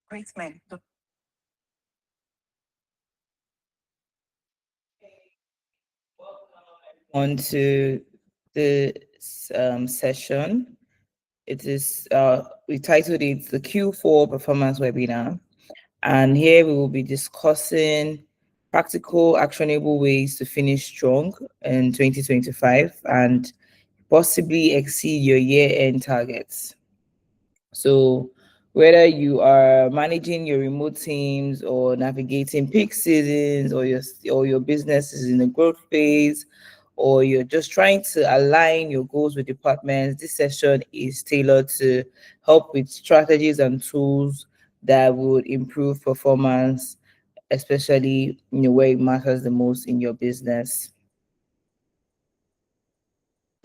great men. On to the session. It is we titled it the Q4 Performance Webinar, and here we will be discussing practical, actionable ways to finish strong in 2025 and possibly exceed your year-end targets. So whether you are managing your remote teams or navigating peak seasons, or your business is in a growth phase, or you're just trying to align your goals with departments, this session is tailored to help with strategies and tools that would improve performance, especially where it matters the most in your business.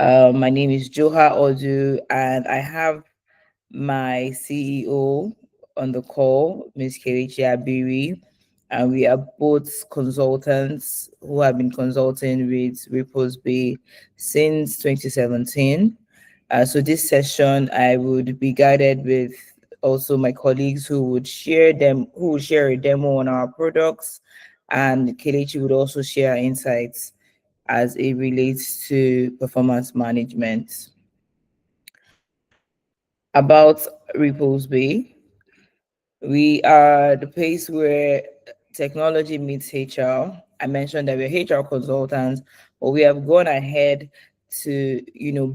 My name is Joha Odu, and I have my CEO on the call, Ms. Kelechi Abiri, and we are both consultants who have been consulting with Reposebay since 2017. So this session, I would be guided with also my colleagues who would share a demo on our products, and Kelechi would also share insights as it relates to performance management. About Reposebay, we are the place where technology meets HR. I mentioned that we're HR consultants, but we have gone ahead to,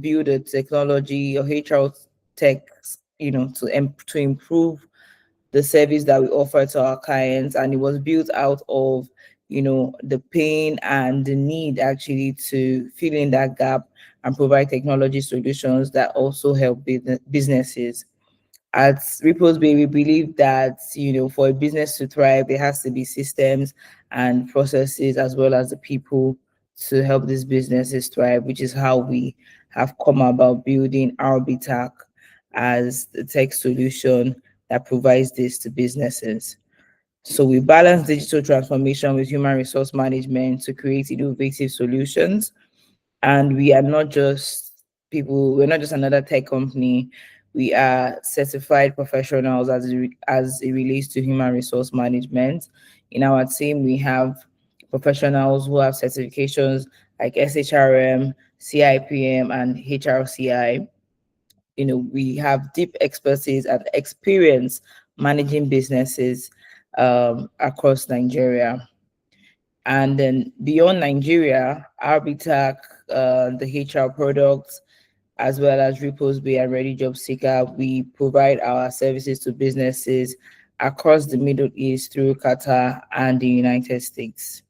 build a technology or HR tech, to improve the service that we offer to our clients. And it was built out of, the pain and the need actually to fill in that gap and provide technology solutions that also help businesses. At Reposebay, we believe that, for a business to thrive, there has to be systems and processes as well as the people to help these businesses thrive, which is how we have come about building RBTAC as the tech solution that provides this to businesses. So we balance digital transformation with human resource management to create innovative solutions. And we are not just we're not just another tech company. We are certified professionals as it relates to human resource management. In our team, we have professionals who have certifications like SHRM, CIPM, and HRCI. We have deep expertise and experience managing businesses across Nigeria. And then beyond Nigeria, RBTAC, the HR products, as well as Reposebay and Ready Job Seeker, we provide our services to businesses across the Middle East through Qatar and the United States.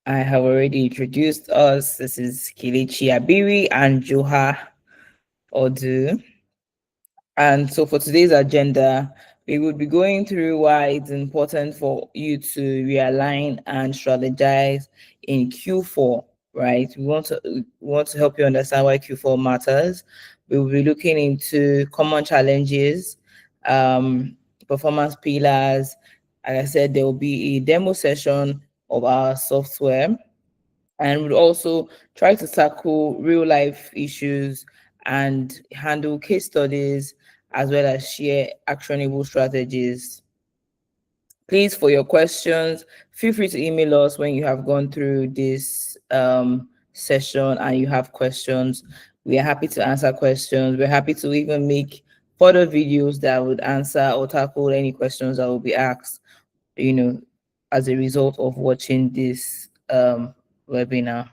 I have already introduced us. This is Kelechi Abiri and Joha Odu. And so for today's agenda, we will be going through why it's important for you to realign and strategize in Q4, right? We want to help you understand why Q4 matters. We will be looking into common challenges, performance pillars. Like I said, there will be a demo session of our software, and we'll also try to tackle real life issues and handle case studies as well as share actionable strategies. Please, for your questions, feel free to email us when you have gone through this session and you have questions. We are happy to answer questions. We're happy to even make further videos that would answer or tackle any questions that will be asked, as a result of watching this webinar.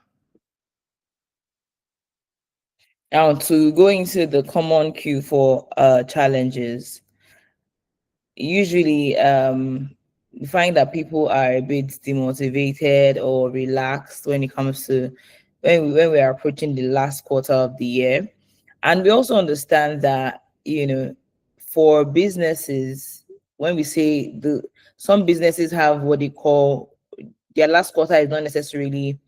Now, to go into the common Q4 challenges, usually we find that people are a bit demotivated or relaxed when it comes to when we are approaching the last quarter of the year. And we also understand that, for businesses, when we say some businesses have what they call their last quarter is not necessarily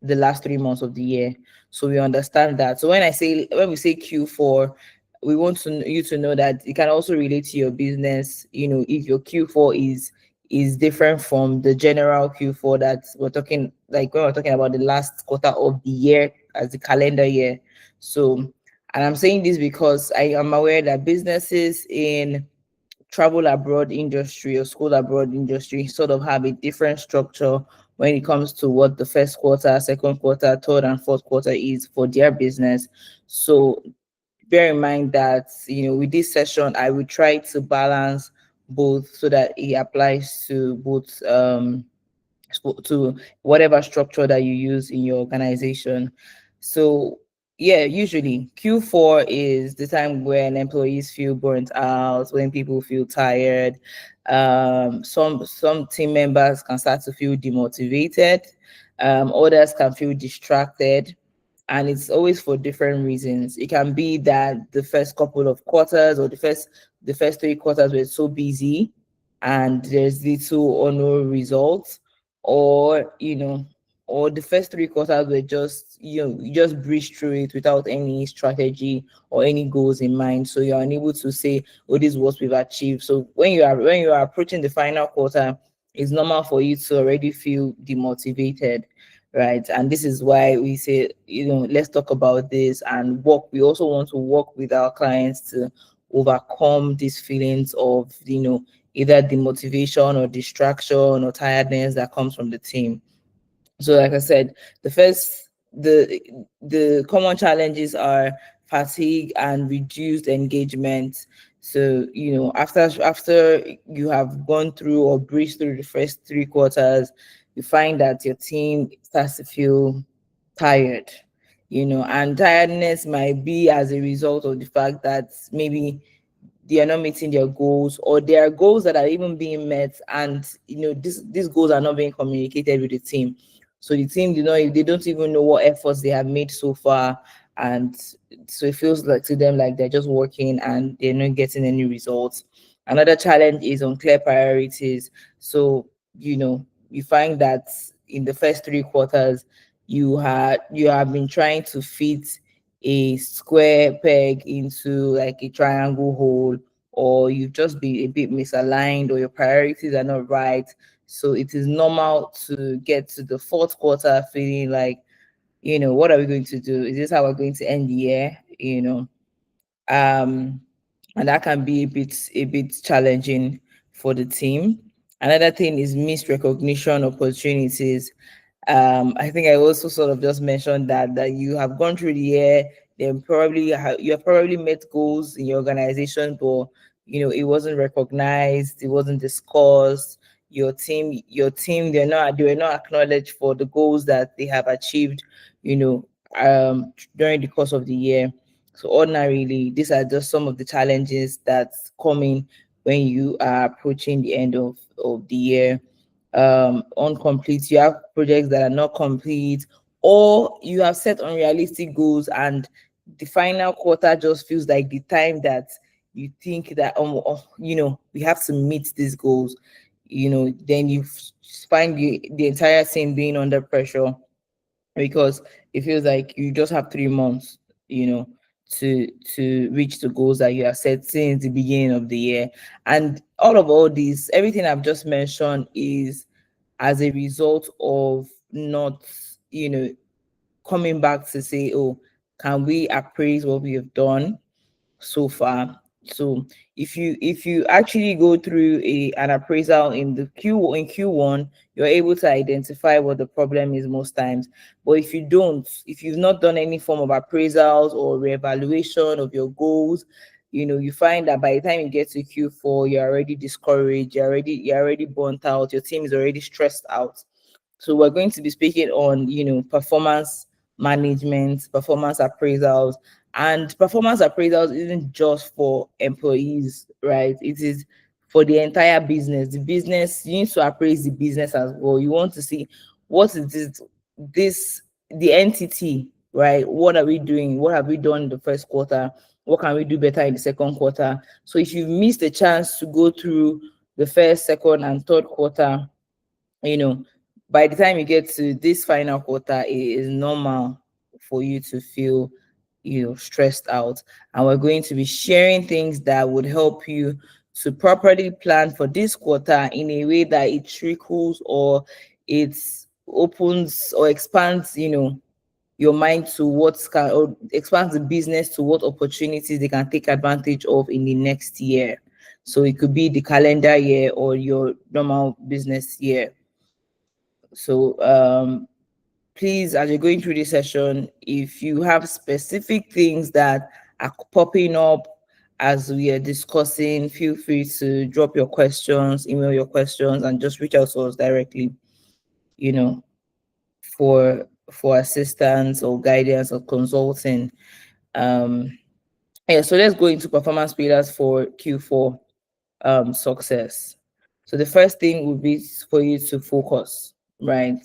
the last 3 months of the year. So we understand that. So when we say Q4, we want you to know that it can also relate to your business. If your Q4 is different from the general Q4 that we're talking, like when we're talking about the last quarter of the year as the calendar year. So And I'm saying this because I am aware that businesses in travel abroad industry or school abroad industry sort of have a different structure when it comes to what the first quarter, second quarter, third and fourth quarter is for their business. So bear in mind that, with this session I will try to balance both so that it applies to both, to whatever structure that you use in your organization. So yeah, usually Q4 is the time when employees feel burnt out, when people feel tired. Some team members can start to feel demotivated. Others can feel distracted, and it's always for different reasons. It can be that the first couple of quarters or the first 3 quarters were so busy and there's little or no results, or or the first 3 quarters were just, you just breeze through it without any strategy or any goals in mind, so you're unable to say, oh, this is what we've achieved. So when you are approaching the final quarter, it's normal for you to already feel demotivated, right? And this is why we say, let's talk about this and work. We also want to work with our clients to overcome these feelings of, either demotivation or distraction or tiredness that comes from the team. So like I said, the first the common challenges are fatigue and reduced engagement. So, after you have gone through or breached through the first 3 quarters, you find that your team starts to feel tired, and tiredness might be as a result of the fact that maybe they are not meeting their goals, or there are goals that are even being met, and these goals are not being communicated with the team. So the team, they don't even know what efforts they have made so far, and so it feels like to them like they're just working and they're not getting any results. Another challenge is unclear priorities. So, you find that in the first 3 quarters, you have been trying to fit a square peg into like a triangle hole, or you've just been a bit misaligned, or your priorities are not right. So it is normal to get to the fourth quarter feeling like, what are we going to do? Is this how we're going to end the year? Um, and that can be a bit challenging for the team. Another thing is missed recognition opportunities. I think I also sort of just mentioned that you have gone through the year, then you have probably met goals in your organization, but it wasn't recognized, it wasn't discussed. Your team, they were not acknowledged for the goals that they have achieved, you know, during the course of the year. So ordinarily, these are just some of the challenges that's coming when you are approaching the end of the year. Incomplete, you have projects that are not complete, or you have set unrealistic goals, and the final quarter just feels like the time that you think that, we have to meet these goals. Then you find the entire team being under pressure, because it feels like you just have 3 months, you know, to reach the goals that you have set since the beginning of the year. And all these, everything I've just mentioned is as a result of not, coming back to say, oh, can we appraise what we have done so far? So if you actually go through an appraisal in Q1, you're able to identify what the problem is most times. But if you've not done any form of appraisals or reevaluation of your goals, you find that by the time you get to Q4, you're already discouraged, you're already burnt out, your team is already stressed out. So we're going to be speaking on, performance management, performance appraisals. And performance appraisals isn't just for employees, right? It is for the entire business. The business, you need to appraise the business as well. You want to see what is this the entity, right? What are we doing? What have we done in the first quarter? What can we do better in the second quarter? So if you've missed a chance to go through the first, second, and third quarter, you know, by the time you get to this final quarter, it is normal for you to feel, stressed out. And we're going to be sharing things that would help you to properly plan for this quarter in a way that it trickles, or it opens or expands, your mind to what's can, or expand the business to what opportunities they can take advantage of in the next year. So it could be the calendar year or your normal business year. So please, as you're going through this session, if you have specific things that are popping up as we are discussing, feel free to drop your questions, email your questions, and just reach out to us directly, you know, for assistance or guidance or consulting. Um, yeah, so let's go into performance pillars for Q4 success. So the first thing would be for you to focus, right?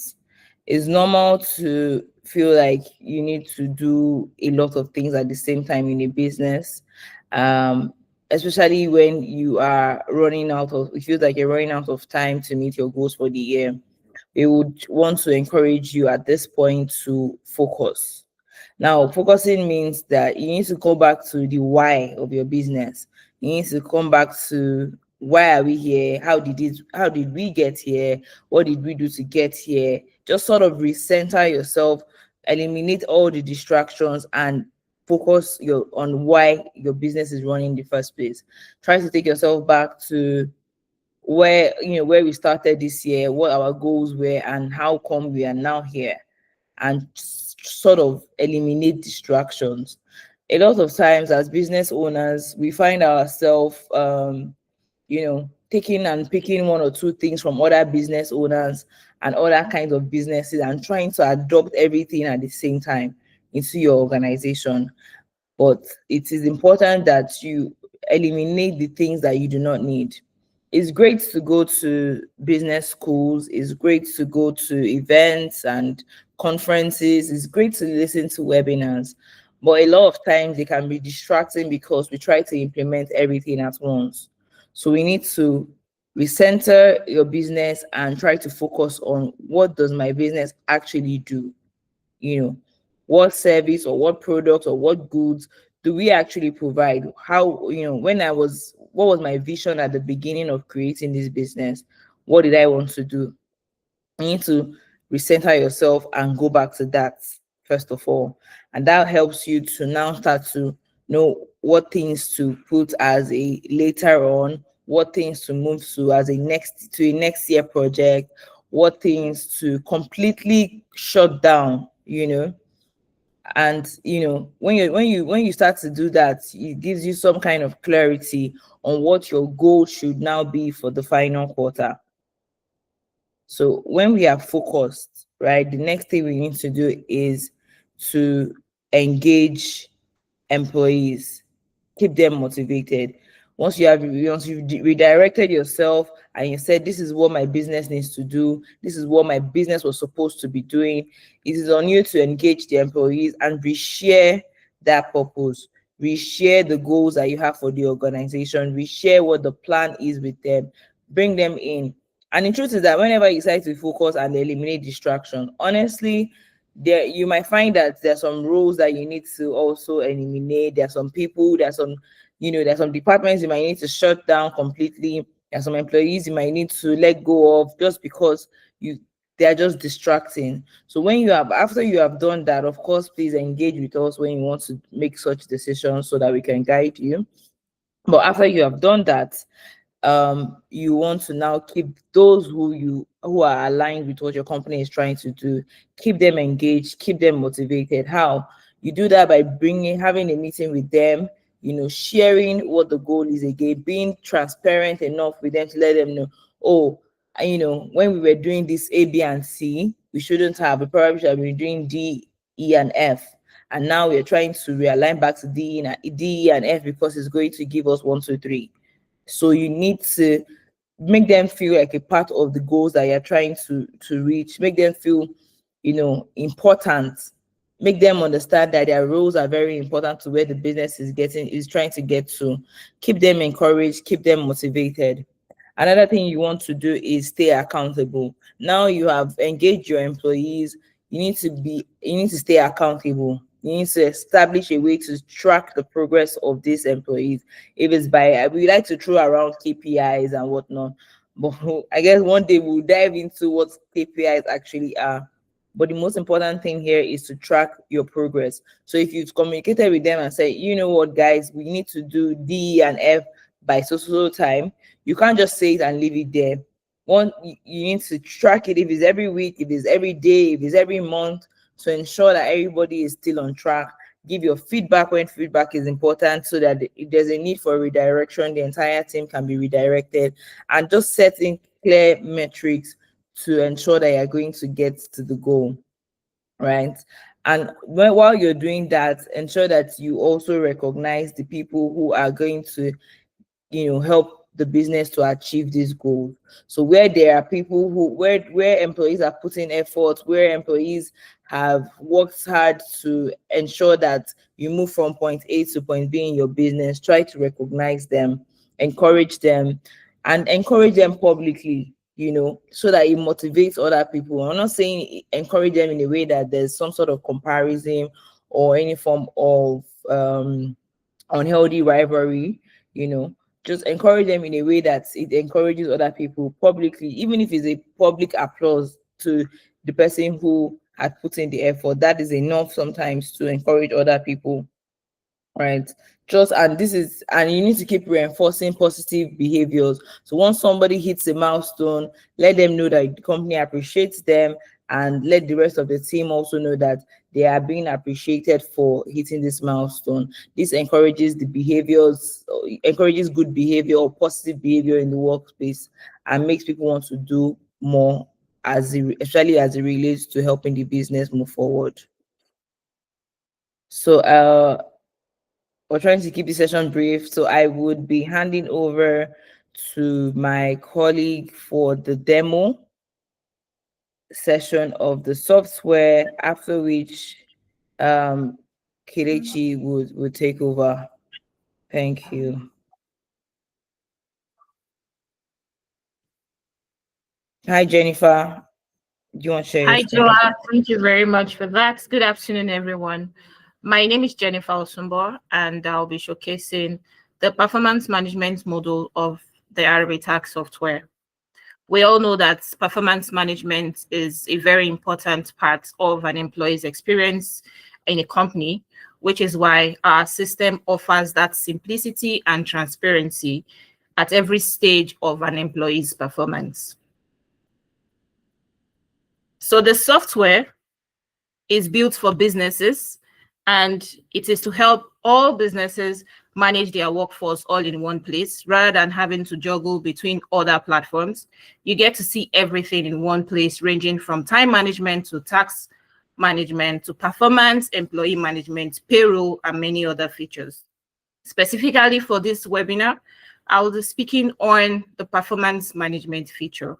It's normal to feel like you need to do a lot of things at the same time in a business, um, especially when you are running out of, it feels like you're running out of time to meet your goals for the year. We would want to encourage you at this point to focus. Now, focusing means that you need to go back to the why of your business. You need to come back to why are we here? How did we get here? What did we do to get here? Just sort of recenter yourself, eliminate all the distractions, and focus on why your business is running in the first place. Try to take yourself back to where we started this year, what our goals were, and how come we are now here, and sort of eliminate distractions. A lot of times as business owners, we find ourselves taking and picking one or two things from other business owners and other kinds of businesses and trying to adopt everything at the same time into your organization. But it is important that you eliminate the things that you do not need. It's great to go to business schools, it's great to go to events and conferences, it's great to listen to webinars, but a lot of times they can be distracting because we try to implement everything at once. So we need to recenter your business and try to focus on what does my business actually do, you know, what service or what product or what goods do we actually provide? How, what was my vision at the beginning of creating this business? What did I want to do? You need to recenter yourself and go back to that first of all. And that helps you to now start to know what things to put as a later on, what things to move to as a next year project, what things to completely shut down, and when you start to do that, it gives you some kind of clarity on what your goal should now be for the final quarter. So when we are focused, right, the next thing we need to do is to engage employees, keep them motivated. Once you've redirected yourself and you said, this is what my business needs to do, this is what my business was supposed to be doing, it is on you to engage the employees and reshare that purpose, reshare the goals that you have for the organization, reshare what the plan is with them, bring them in. And the truth is that whenever you decide to focus and eliminate distraction, honestly, there you might find that there's some roles that you need to also eliminate. There's some people, there's some departments you might need to shut down completely. There's some employees you might need to let go of just because they're just distracting. So after you have done that, of course, please engage with us when you want to make such decisions so that we can guide you. But after you have done that, you want to now keep those who are aligned with what your company is trying to do, keep them engaged, keep them motivated. How you do that? By having a meeting with them, sharing what the goal is, again being transparent enough with them to let them know, oh, when we were doing this A, B, and C, we probably should have been doing D, E, and F, and now we're trying to realign back to D, E, and F because it's going to give us 1, 2, 3. So you need to make them feel like a part of the goals that you're trying to reach. Make them feel, important. Make them understand that their roles are very important to where the business is trying to get to. Keep them encouraged, keep them motivated. Another thing you want to do is stay accountable. Now you have engaged your employees, you need to stay accountable. You need to establish a way to track the progress of these employees. If it's we like to throw around KPIs and whatnot, but I guess one day we'll dive into what KPIs actually are. But the most important thing here is to track your progress. So if you've communicated with them and say, you know what, guys, we need to do D and F by so time, you can't just say it and leave it there. One, you need to track it. If it's every week, if it's every day, if it's every month, to ensure that everybody is still on track. Give your feedback when feedback is important, so that if there's a need for redirection, the entire team can be redirected, and just setting clear metrics to ensure that you're going to get to the goal, right? And while you're doing that, ensure that you also recognize the people who are going to, help the business to achieve these goals. So where there are people where employees are putting effort, where employees have worked hard to ensure that you move from point A to point B in your business, try to recognize them, encourage them, and encourage them publicly, so that it motivates other people. I'm not saying encourage them in a way that there's some sort of comparison or any form of unhealthy rivalry, you know. Just encourage them in a way that it encourages other people publicly, even if it's a public applause to the person who had put in the effort. That is enough sometimes to encourage other people, right? And you need to keep reinforcing positive behaviors. So once somebody hits a milestone, let them know that the company appreciates them, and let the rest of the team also know that they are being appreciated for hitting this milestone. This encourages good behavior or positive behavior in the workspace, and makes people want to do more, especially as it relates to helping the business move forward. So we're trying to keep the session brief, so I would be handing over to my colleague for the demo session of the software, after which Kelechi would take over. Thank you. Hi, Jennifer. Do you want to share your Hi, screen? Joa. Thank you very much for that. Good afternoon, everyone. My name is Jennifer Osumbo, and I'll be showcasing the performance management model of the RB tax software. We all know that performance management is a very important part of an employee's experience in a company, which is why our system offers that simplicity and transparency at every stage of an employee's performance. So the software is built for businesses, and it is to help all businesses manage their workforce all in one place rather than having to juggle between other platforms. You get to see everything in one place, ranging from time management to tax management to performance, employee management, payroll, and many other features. Specifically for this webinar, I will be speaking on the performance management feature.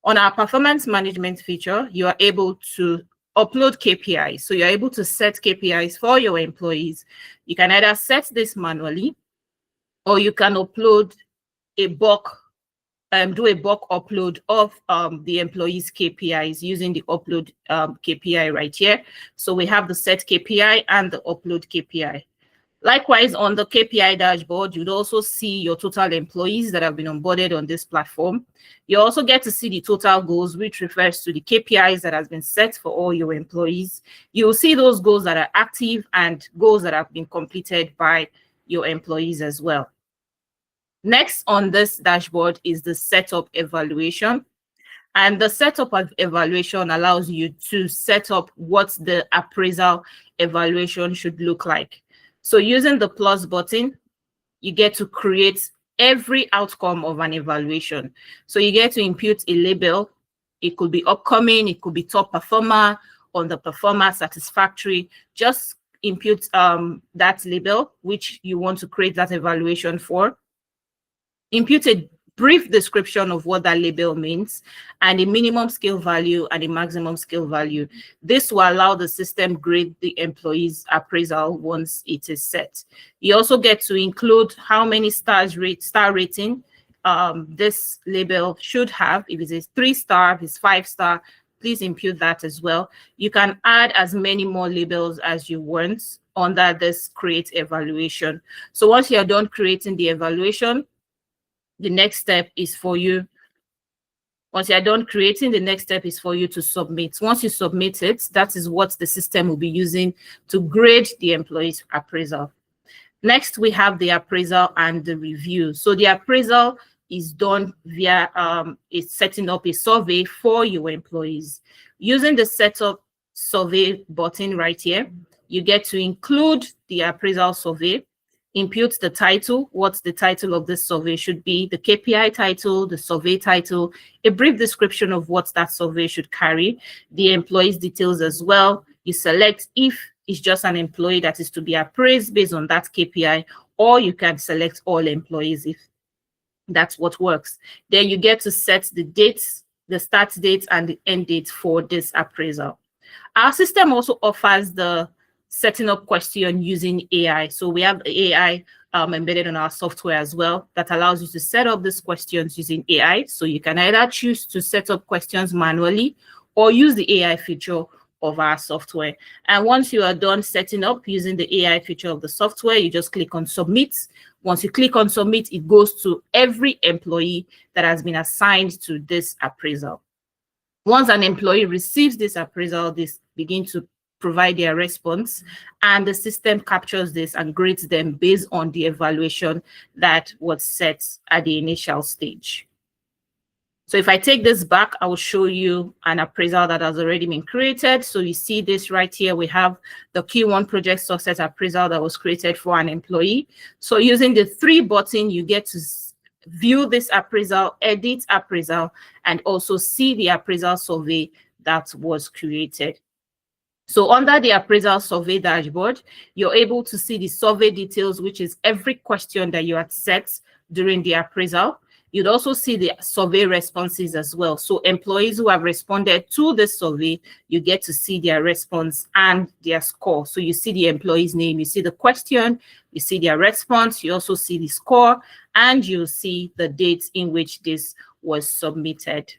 On our performance management feature, you are able to upload KPIs. So you're able to set KPIs for your employees. You can either set this manually, or you can upload a bulk, do a bulk upload of the employees' KPIs using the upload KPI right here. So we have the set KPI and the upload KPI. Likewise, on the KPI dashboard, you'd also see your total employees that have been onboarded on this platform. You also get to see the total goals, which refers to the KPIs that has been set for all your employees. You'll see those goals that are active and goals that have been completed by your employees as well. Next on this dashboard is the setup evaluation. And the setup of evaluation allows you to set up what the appraisal evaluation should look like. So using the plus button, you get to create every outcome of an evaluation. So you get to input a label. It could be upcoming, it could be top performer, underperformer, satisfactory. Just input that label, which you want to create that evaluation for. Input a brief description of what that label means, and a minimum scale value and a maximum scale value. This will allow the system grade the employee's appraisal once it is set. You also get to include how many star rating this label should have. If it's a 3-star, if it's 5-star, please input that as well. You can add as many more labels as you want under this create evaluation. So once you're done creating the evaluation, the next step is for you, Once you're done creating, the next step is for you to submit. Once you submit it, that is what the system will be using to grade the employee's appraisal. Next, we have the appraisal and the review. So the appraisal is done via it's setting up a survey for your employees. Using the setup survey button right here, you get to include the appraisal survey, input the title, what the title of this survey should be, the KPI title, the survey title, a brief description of what that survey should carry, the employee's details as well. You select if it's just an employee that is to be appraised based on that KPI, or you can select all employees if that's what works. Then you get to set the dates, the start date and the end date for this appraisal. Our system also offers the setting up question using AI. So we have AI embedded in our software as well that allows you to set up these questions using AI. So you can either choose to set up questions manually or use the AI feature of our software. And once you are done setting up using the AI feature of the software, you just click on submit. Once you click on submit, it goes to every employee that has been assigned to this appraisal. Once an employee receives this appraisal, they begin to provide their response, and the system captures this and grades them based on the evaluation that was set at the initial stage. So if I take this back, I will show you an appraisal that has already been created. So you see this right here. We have the Q1 project success appraisal that was created for an employee. So using the 3 button, you get to view this appraisal, edit appraisal, and also see the appraisal survey that was created. So under the appraisal survey dashboard, you're able to see the survey details, which is every question that you had set during the appraisal. You'd also see the survey responses as well. So employees who have responded to the survey, you get to see their response and their score. So you see the employee's name, you see the question, you see their response, you also see the score, and you see the dates in which this was submitted.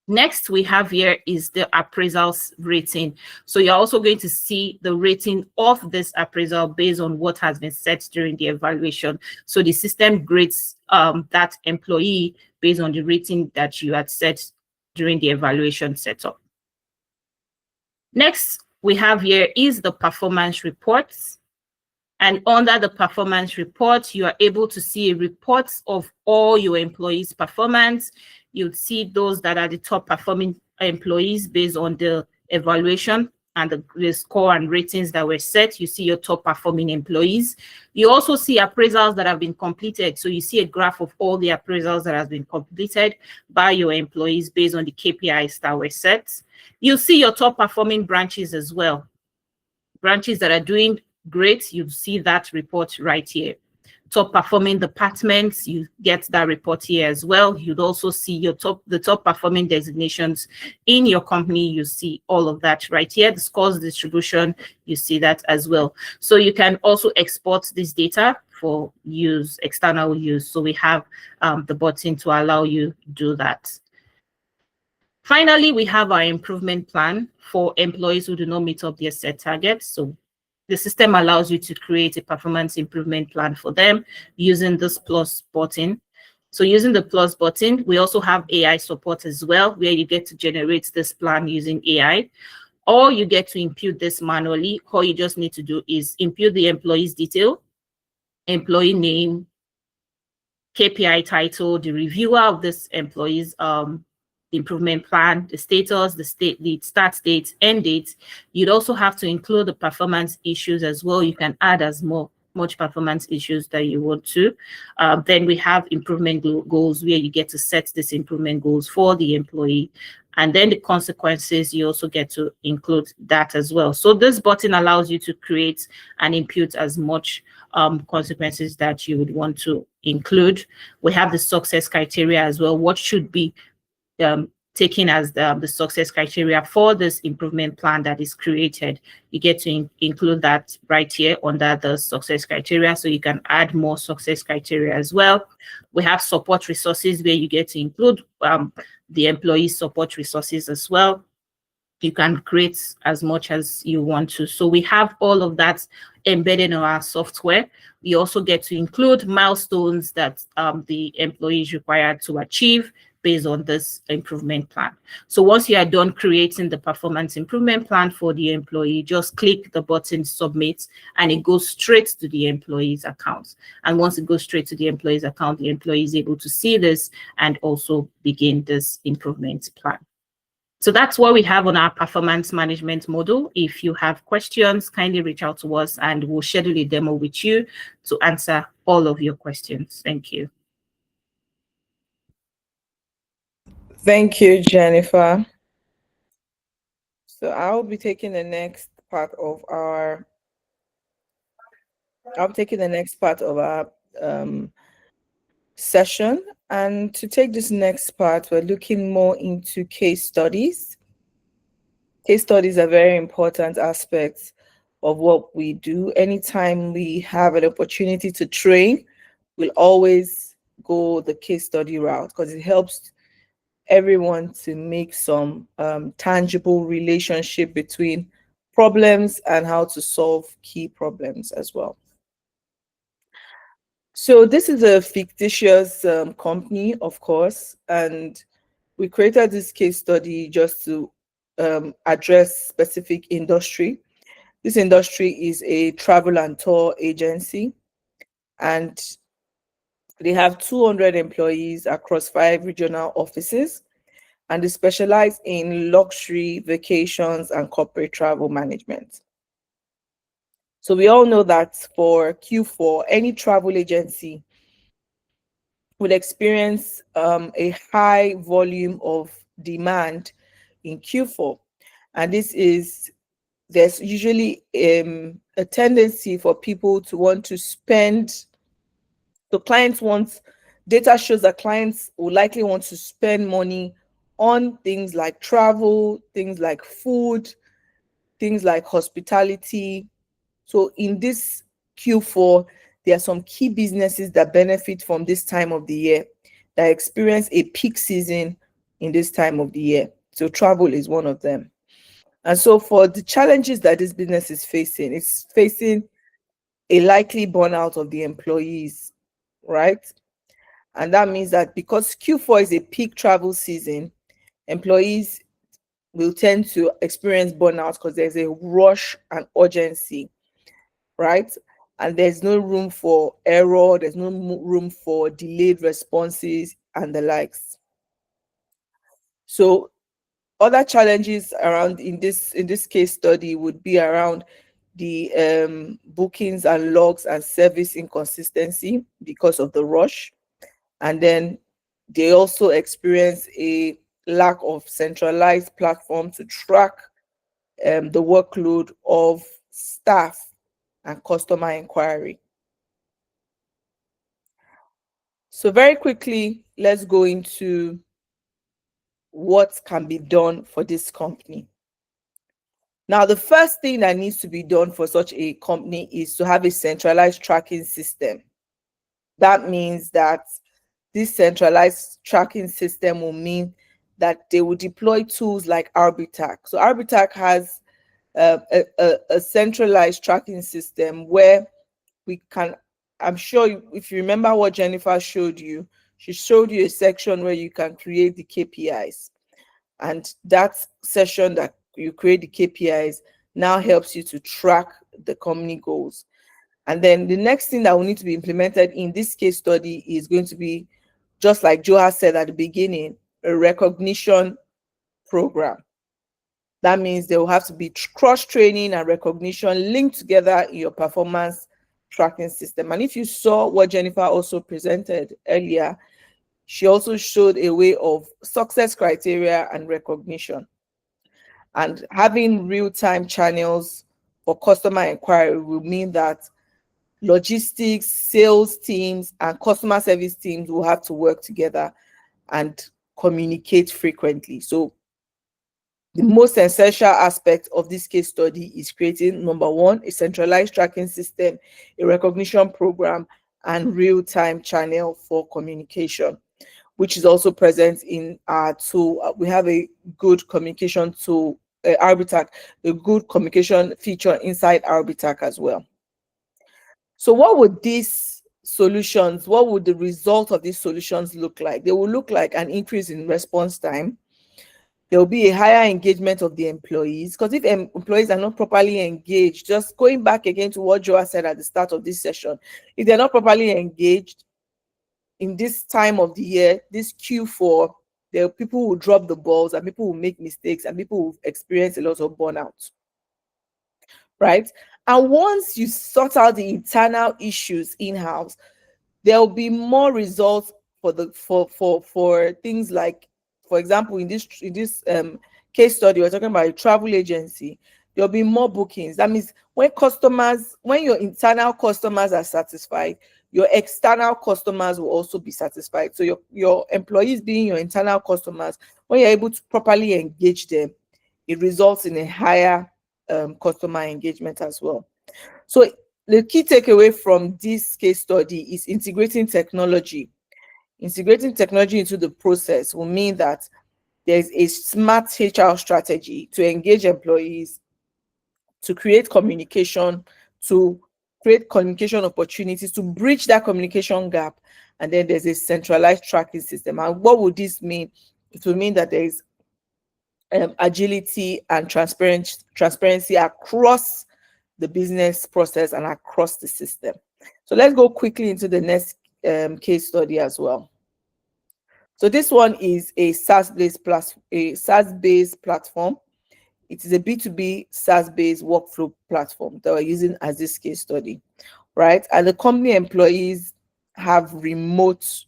Next we have here is the appraisals rating. So you're also going to see the rating of this appraisal based on what has been set during the evaluation. So the system grades that employee based on the rating that you had set during the evaluation setup. Next we have here is the performance reports. And under the performance report, you are able to see reports of all your employees' performance. You'd see those that are the top performing employees based on the evaluation and the score and ratings that were set. You see your top performing employees. You also see appraisals that have been completed. So you see a graph of all the appraisals that have been completed by your employees based on the KPIs that were set. You'll see your top performing branches as well. Branches that are doing great, you see that report right here. Top performing departments, you get that report here as well. You'd also see your the top performing designations in your company. You see all of that right here. The scores distribution, you see that as well. So you can also export this data for use, external use. So we have the button to allow you to do that. Finally, we have our improvement plan for employees who do not meet up their set targets. So the system allows you to create a performance improvement plan for them using this plus button. So using the plus button, we also have AI support as well, where you get to generate this plan using AI, or you get to input this manually. All you just need to do is input the employee's detail, employee name, KPI title, the reviewer of this employee's improvement plan, the status, the start date, end date. You'd also have to include the performance issues as well. You can add as much performance issues that you want to. Then we have improvement goals, where you get to set these improvement goals for the employee. And then the consequences, you also get to include that as well. So this button allows you to create and input as much consequences that you would want to include. We have the success criteria as well. What should be taken as the success criteria for this improvement plan that is created. You get to include that right here under the success criteria, so you can add more success criteria as well. We have support resources, where you get to include the employee support resources as well. You can create as much as you want to. So we have all of that embedded in our software. We also get to include milestones that the employee is required to achieve based on this improvement plan. So once you are done creating the performance improvement plan for the employee, just click the button submit and it goes straight to the employee's account. And once it goes straight to the employee's account, the employee is able to see this and also begin this improvement plan. So that's what we have on our performance management model. If you have questions, kindly reach out to us and we'll schedule a demo with you to answer all of your questions. Thank you. Thank you, Jennifer. So I'll be taking the next part of our session. And to take this next part, we're looking more into case studies. Case studies are very important aspects of what we do. Anytime we have an opportunity to train, we'll always go the case study route because it helps everyone to make some tangible relationship between problems and how to solve key problems as well. So this is a fictitious company, of course, and we created this case study just to address specific industry. This industry is a travel and tour agency, and they have 200 employees across 5 regional offices, and they specialize in luxury vacations and corporate travel management. So we all know that for Q4, any travel agency will experience a high volume of demand in Q4. And there's usually a tendency for people to want to spend. So data shows that clients will likely want to spend money on things like travel, things like food, things like hospitality. So in this Q4, there are some key businesses that benefit from this time of the year, that experience a peak season in this time of the year. So travel is one of them. And so for the challenges that this business is facing, it's facing a likely burnout of the employees, right? And that means that because Q4 is a peak travel season, employees will tend to experience burnout because there's a rush and urgency, right? And there's no room for error, there's no room for delayed responses and the likes. So other challenges around in this case study would be around the bookings and logs and service inconsistency because of the rush. And then they also experience a lack of centralized platform to track the workload of staff and customer inquiry. So very quickly, let's go into what can be done for this company. Now, the first thing that needs to be done for such a company is to have a centralized tracking system. That means that this centralized tracking system will mean that they will deploy tools like Arbitac. So Arbitac has a centralized tracking system where we can, I'm sure if you remember what Jennifer showed you, she showed you a section where you can create the KPIs. And that session that you create the KPIs now helps you to track the company goals. And then the next thing that will need to be implemented in this case study is going to be, just like Joe has said at the beginning, a recognition program. That means there will have to be cross-training and recognition linked together in your performance tracking system. And if you saw what Jennifer also presented earlier, she also showed a way of success criteria and recognition. And having real-time channels for customer inquiry will mean that logistics, sales teams, and customer service teams will have to work together and communicate frequently. So the most essential aspect of this case study is creating, number one, a centralized tracking system, a recognition program, and real-time channel for communication, which is also present in our tool. We have a good communication tool, Arbitac, a good communication feature inside Arbitac as well. So what would this solutions, what would the result of these solutions look like? They will look like an increase in response time. There will be a higher engagement of the employees, because if employees are not properly engaged, just going back again to what Joa said at the start of this session, if they're not properly engaged in this time of the year, this Q4, there people will drop the balls and people will make mistakes and people will experience a lot of burnout, right? And once you sort out the internal issues in-house, there will be more results for the for things like, for example, in this case study, we're talking about a travel agency. There'll be more bookings. That means when your internal customers are satisfied, your external customers will also be satisfied. So your employees being your internal customers, when you're able to properly engage them, it results in a higher customer engagement as well. So the key takeaway from this case study is integrating technology. Integrating technology into the process will mean that there's a smart HR strategy to engage employees, to create communication, to create communication opportunities, to bridge that communication gap. And then there's a centralized tracking system. And what would this mean? It will mean that there is agility and transparency across the business process and across the system. So let's go quickly into the next case study as well. So this one is a SaaS-based platform. It is a B2B SaaS-based workflow platform that we're using as this case study, right? And the company employees have remote,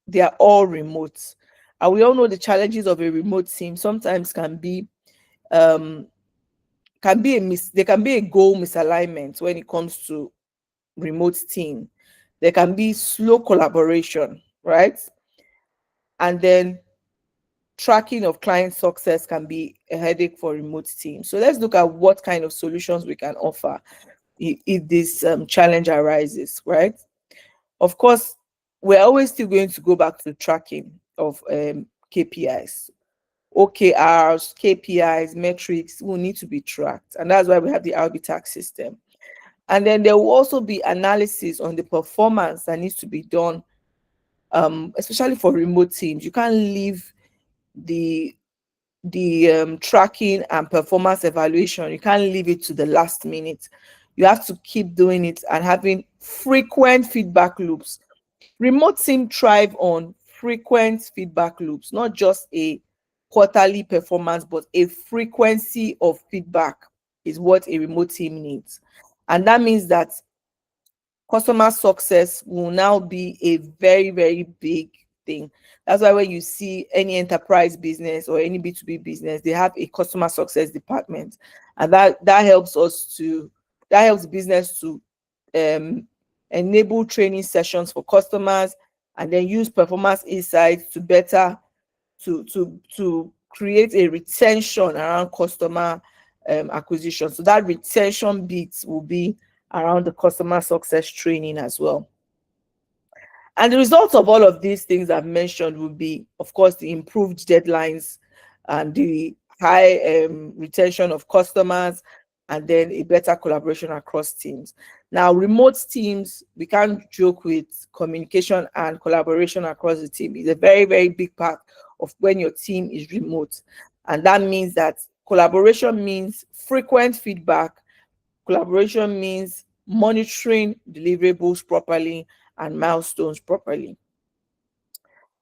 they are all remote. And we all know the challenges of a remote team sometimes can be there can be a goal misalignment when it comes to remote team. There can be slow collaboration, right? And then tracking of client success can be a headache for remote teams. So let's look at what kind of solutions we can offer if this challenge arises, right? Of course, we're always still going to go back to tracking of KPIs. OKRs, KPIs, metrics will need to be tracked. And that's why we have the Arbitax system. And then there will also be analysis on the performance that needs to be done, especially for remote teams. You can't leave the tracking and performance evaluation, you can't leave it to the last minute. You have to keep doing it and having frequent feedback loops. Remote team thrive on frequent feedback loops, not just a quarterly performance, but a frequency of feedback is what a remote team needs. And that means that customer success will now be a very, very big thing. That's why when you see any enterprise business or any B2B business, they have a customer success department. And that helps business to enable training sessions for customers and then use performance insights to better to create a retention around customer acquisition. So that retention bit will be around the customer success training as well. And the results of all of these things I've mentioned will be, of course, the improved deadlines and the high retention of customers, and then a better collaboration across teams. Now, remote teams, we can't joke with communication and collaboration across the team. It's a very, very big part of when your team is remote. And that means that collaboration means frequent feedback. Collaboration means monitoring deliverables properly and milestones properly.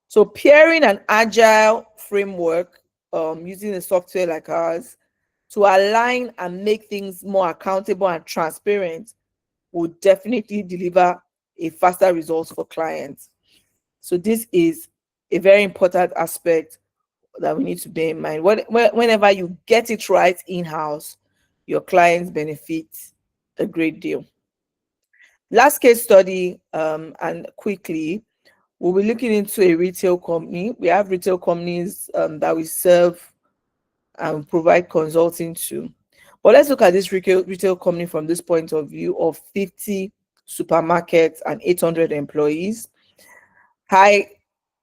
So pairing an agile framework using a software like ours to align and make things more accountable and transparent will definitely deliver a faster results for clients. So this is a very important aspect that we need to bear in mind. Whenever you get it right in-house, your clients benefit a great deal. Last case study, and quickly, we'll be looking into a retail company. We have retail companies that we serve and provide consulting to. But let's look at this retail company from this point of view of 50 supermarkets and 800 employees. High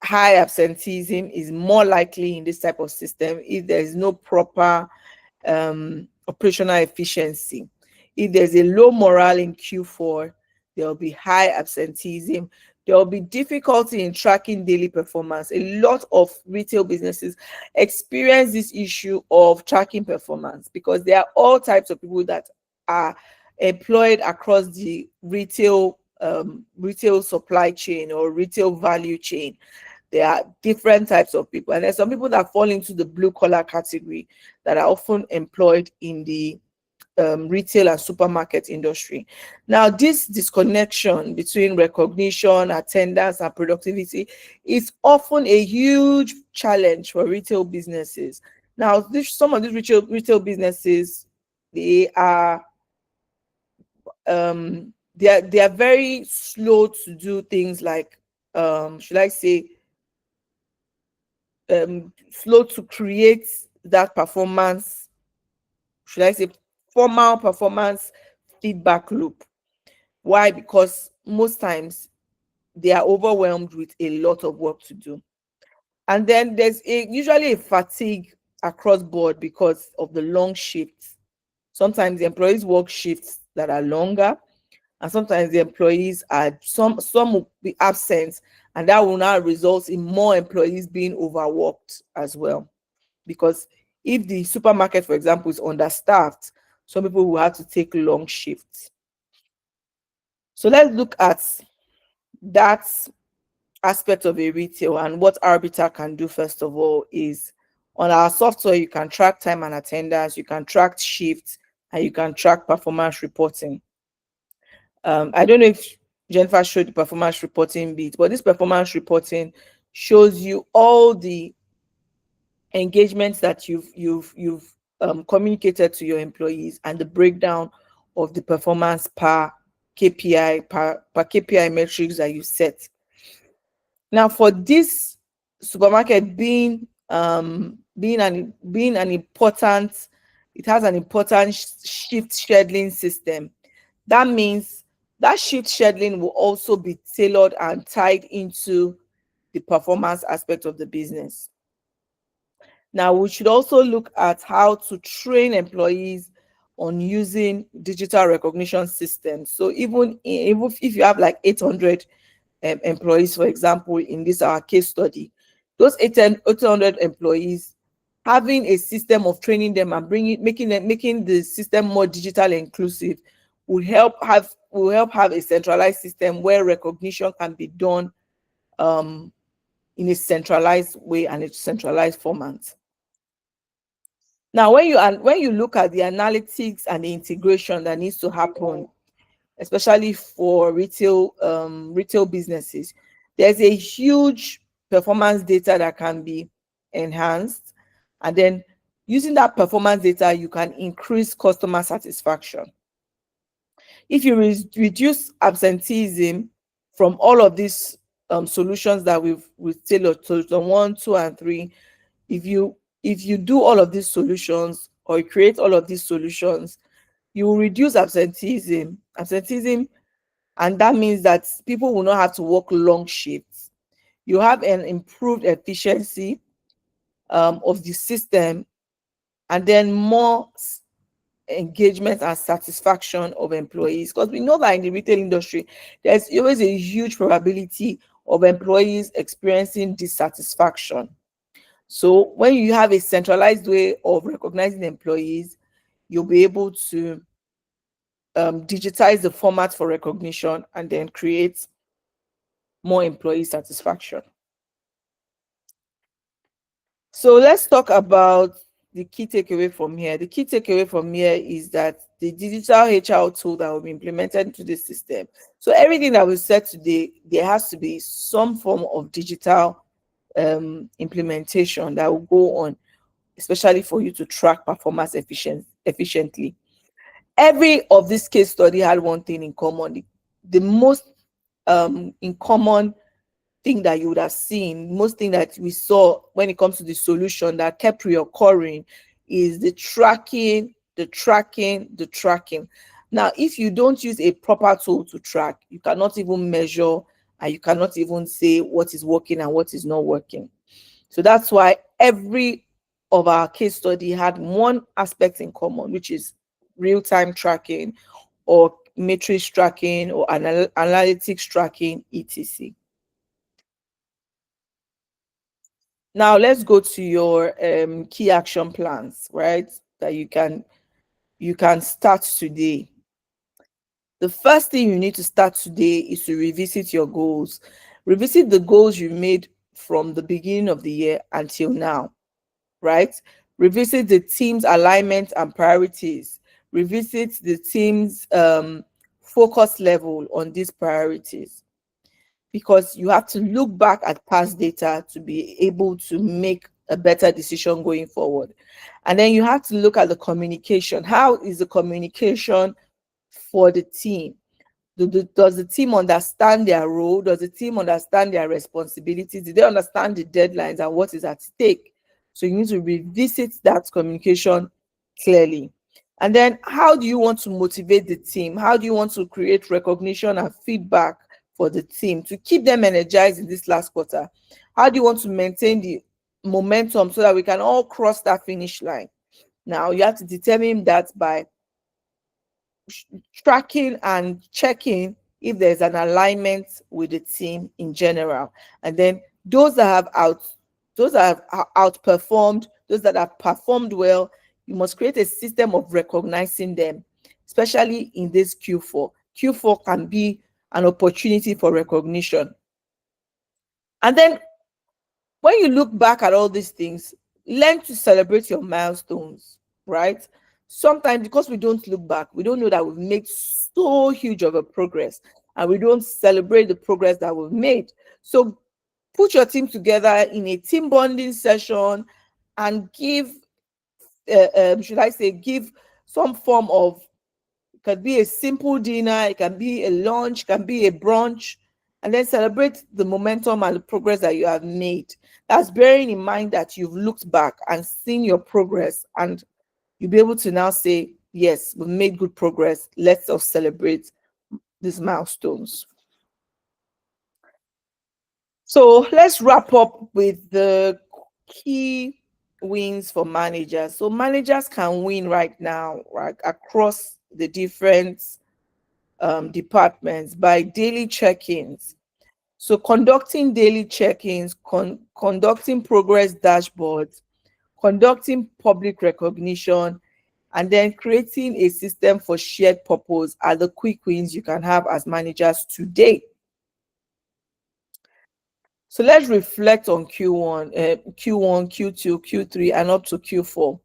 absenteeism is more likely in this type of system if there is no proper operational efficiency. If there's a low morale in Q4, there will be high absenteeism, there will be difficulty in tracking daily performance. A lot of retail businesses experience this issue of tracking performance because there are all types of people that are employed across the retail supply chain or retail value chain. There are different types of people, and there's some people that fall into the blue collar category that are often employed in the retail and supermarket industry. Now, this disconnection between recognition, attendance, and productivity is often a huge challenge for retail businesses. Now, some of these retail businesses, they are they are very slow to do things like should I say slow to create that performance, should I say formal performance feedback loop. Why? Because most times they are overwhelmed with a lot of work to do. And then there's usually a fatigue across board because of the long shifts. Sometimes the employees work shifts that are longer, and sometimes the employees are some will be absent, and that will now result in more employees being overworked as well. Because if the supermarket, for example, is understaffed, some people will have to take long shifts. So let's look at that aspect of a retail, and what Arbiter can do. First of all, is on our software you can track time and attendance, you can track shifts, and you can track performance reporting. I don't know if Jennifer showed the performance reporting bit, but this performance reporting shows you all the engagements that you've communicated to your employees and the breakdown of the performance per KPI, per KPI metrics that you set. Now, for this supermarket being an important, it has an important shift scheduling system. That means that shift scheduling will also be tailored and tied into the performance aspect of the business. Now, we should also look at how to train employees on using digital recognition systems. So even if you have like 800 employees, for example, in this our case study, those 800 employees, having a system of training them and making the system more digital inclusive will help have a centralized system where recognition can be done in a centralized way and a centralized format. Now, when you look at the analytics and the integration that needs to happen, especially for retail businesses, there's a huge performance data that can be enhanced, and then using that performance data, you can increase customer satisfaction. If you reduce absenteeism from all of these solutions that we've tailored, solution 1, 2, and 3, if you do all of these solutions, or you create all of these solutions, you will reduce absenteeism, and that means that people will not have to work long shifts. You have an improved efficiency of the system, and then more engagement and satisfaction of employees, because we know that in the retail industry there's always a huge probability of employees experiencing dissatisfaction. So when you have a centralized way of recognizing employees, you'll be able to digitize the format for recognition and then create more employee satisfaction. So let's talk about the key takeaway from here. The key takeaway from here is that the digital HR tool that will be implemented into the system. So everything that we said today, there has to be some form of digital implementation that will go on, especially for you to track performance efficiently. Every of this case study had one thing in common. The most in common thing that you would have seen, most thing that we saw when it comes to the solution that kept reoccurring, is the tracking. Now, if you don't use a proper tool to track, you cannot even measure, and you cannot even say what is working and what is not working. So that's why every of our case study had one aspect in common, which is real-time tracking, or matrix tracking or analytics tracking, etc. Now let's go to your key action plans, right? That you can start today. The first thing you need to start today is to revisit your goals. Revisit the goals you made from the beginning of the year until now, right? Revisit the team's alignment and priorities. Revisit the team's focus level on these priorities, because you have to look back at past data to be able to make a better decision going forward. And then you have to look at the communication. How is the communication for the team? Does the team understand their role? Does the team understand their responsibilities? Do they understand the deadlines and what is at stake? So you need to revisit that communication clearly. And then how do you want to motivate the team? How do you want to create recognition and feedback for the team to keep them energized in this last quarter? How do you want to maintain the momentum so that we can all cross that finish line? Now you have to determine that by tracking and checking if there's an alignment with the team in general. And then those that have outperformed, those that have performed well, you must create a system of recognizing them, especially in this Q4. Q4 can be an opportunity for recognition. And then when you look back at all these things, learn to celebrate your milestones, right? Sometimes because we don't look back, we don't know that we've made so huge of a progress, and we don't celebrate the progress that we've made. So put your team together in a team bonding session and give, should I say, give some form of, it can be a simple dinner, it can be a lunch, it can be a brunch, and then celebrate the momentum and the progress that you have made. That's bearing in mind that you've looked back and seen your progress, and you'll be able to now say, yes, we've made good progress. Let's all celebrate these milestones. So let's wrap up with the key wins for managers. So managers can win right now, right, across the different departments by daily check-ins. So conducting daily check-ins, conducting progress dashboards, conducting public recognition, and then creating a system for shared purpose are the quick wins you can have as managers today. So let's reflect on Q1, Q2, Q3, and up to Q4.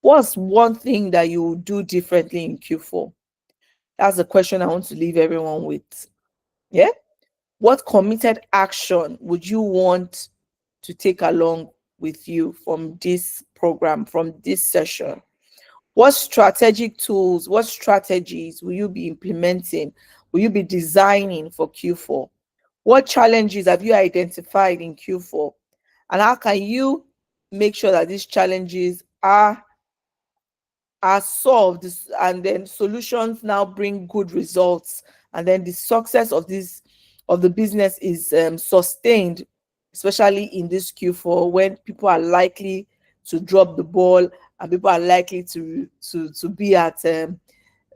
What's one thing that you will do differently in Q4? That's the question I want to leave everyone with. Yeah? What committed action would you want to take along with you from this program, from this session? What strategic tools, what strategies will you be implementing? Will you be designing for Q4? What challenges have you identified in Q4? And how can you make sure that these challenges are solved, and then solutions now bring good results, and then the success of the business is sustained, especially in this Q4 when people are likely to drop the ball and people are likely to be at a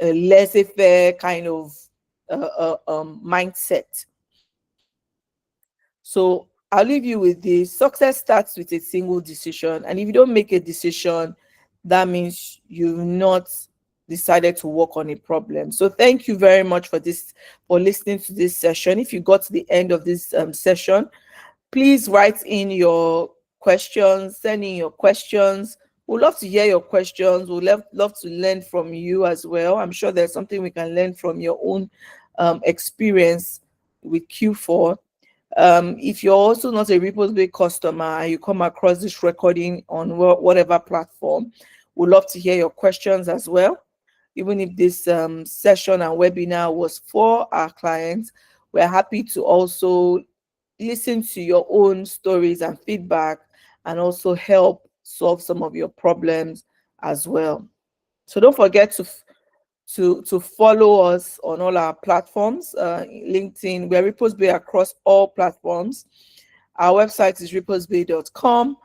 laissez-faire kind of mindset. So I'll leave you with this. Success starts with a single decision. And if you don't make a decision, that means you've not decided to work on a problem. So thank you very much for listening to this session. If you got to the end of this session, please write in your questions, send in your questions. We'd love to hear your questions. We'd love to learn from you as well. I'm sure there's something we can learn from your own experience with Q4. If you're also not a Reposebay customer, you come across this recording on whatever platform, we'd love to hear your questions as well. Even if this session and webinar was for our clients, we're happy to also listen to your own stories and feedback, and also help solve some of your problems as well. So don't forget to follow us on all our platforms. LinkedIn, we're Reposebay across all platforms. Our website is reposebay.com,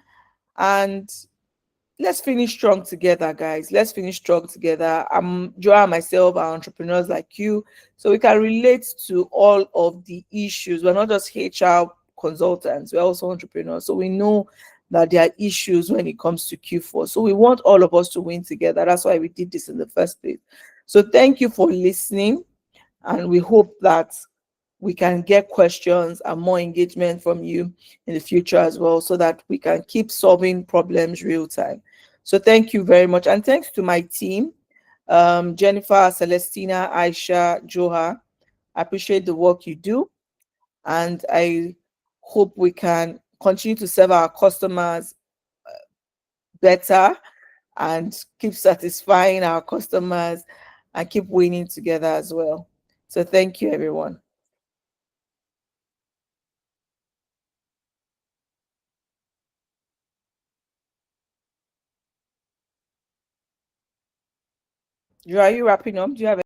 and let's finish strong together, guys. Let's finish strong together. Joa and myself are entrepreneurs like you, so we can relate to all of the issues. We're not just HR consultants, we're also entrepreneurs. So we know that there are issues when it comes to Q4. So we want all of us to win together. That's why we did this in the first place. So thank you for listening, and we hope that we can get questions and more engagement from you in the future as well, so that we can keep solving problems real time. So thank you very much. And thanks to my team, Jennifer, Celestina, Aisha, Joha. I appreciate the work you do. And I hope we can continue to serve our customers better and keep satisfying our customers and keep winning together as well. So thank you, everyone. Are you wrapping up? Do you have